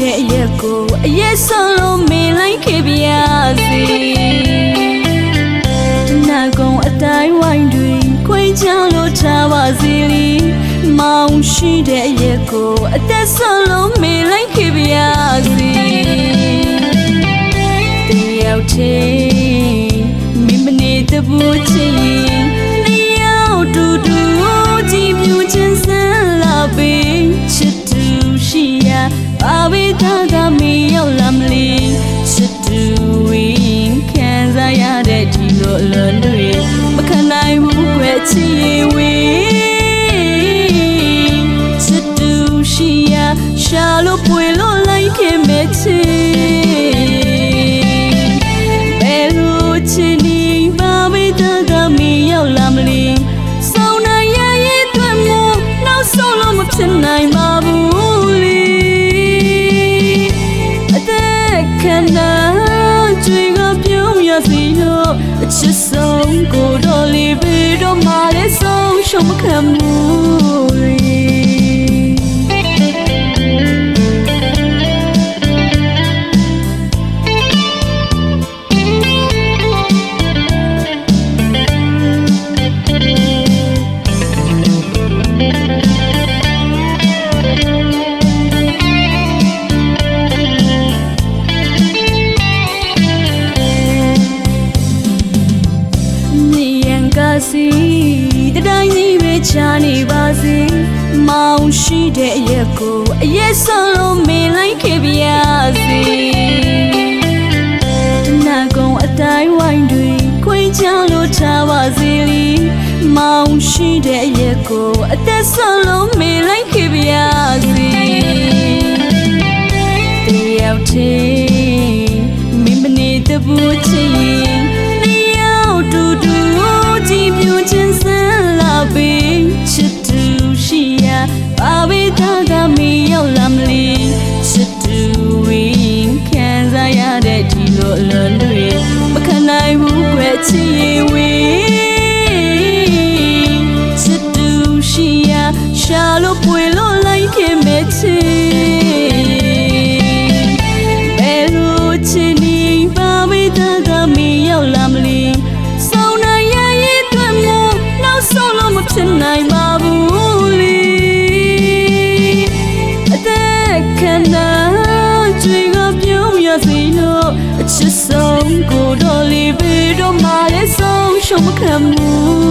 တဲ့ရက်ကိုအရက်ဆုံးလို့မေးလိုက်ခဲ့ပြစီတနာကုန်အတိုင်းဝိုင်းတွေခွေချလို့ထားပါစီလီမောင်ရှိတဲ့ရက်ကိုအသက်ဆုံးလို့မေးလိုက်ခဲ့ပြစီတယောက်ချင်းမိမနေတဲ့ဘူးချင်းနေရောက်တူတူကြည့်မြူချင်းစမ်းလာပြီးချစ်သူရှိရာဘာဝေသာကမီရောက်လာမလဲချစ်သူဝင်ခံစားရတဲ့ဒီလိုအလွန်တွေမခံနိုင်ဘူးခွဲချစ်ဝေးချစ်သူရှိရာရှာလို့ပွေလို့လိုက်ခဲ့မဲ့ချစ်ဘယ်လိုချစ်နေဘာဝေသာကမီရောက်လာမလဲစောင်းနိုင်ရရဲ့အတွက်မို့နောက်ဆုံးလို့မဖြစ်နိုင်ပါဘူးလေအသက်ခံနာကြွေကပြုံးရစီလို့အချစ်ဆုံးကိုတော့လေးပဲတော့မလေးဆုံးရှုံးမခံဘူးလေစီတတိုင်းကြီးပဲချာနေပါစေမောင်ရှိတဲ့ရက်ကိုအရက်ဆုံးလို့မေးလိုက်ခဲ့ပြစီတနာကုန်အတိုင်းဝိုင်းတွေခွေချလို့ထားပါစေလီမောင်ရှိတဲ့ရက်ကိုအသက်ဆုံးလို့မေးလိုက်ခဲ့ပြစီတယောက်ချင်းမိမနေတဲ့ဘူးချင်းနေရောက်တူတူကြည့်မြူချင်းစမ်းလာပြီးချစ်သူရှိရာဘာဝေသာကမီရောက်လာမလဲချစ်သူဝင်ခံစားရတဲ့ဒီလိုအလွန်တွေမခံနိုင်ဘူးခွဲချစ်ဝေးချစ်သူရှိရာရှာလို့ပွေလို့လိုက်ခဲ့မဲ့ချစ်ဘယ်လိုချစ်နေဘာဝေသာကမီရောက်လာမလဲဆုံးလို့မဖြစ်နိုင်ပါဘူးလေအသက်ခံနာကြွေကပြုံးရစီလို့အချစ်ဆုံးကိုတော့လေးပဲတော့မလေးဆုံးရှုံးမခံဘူး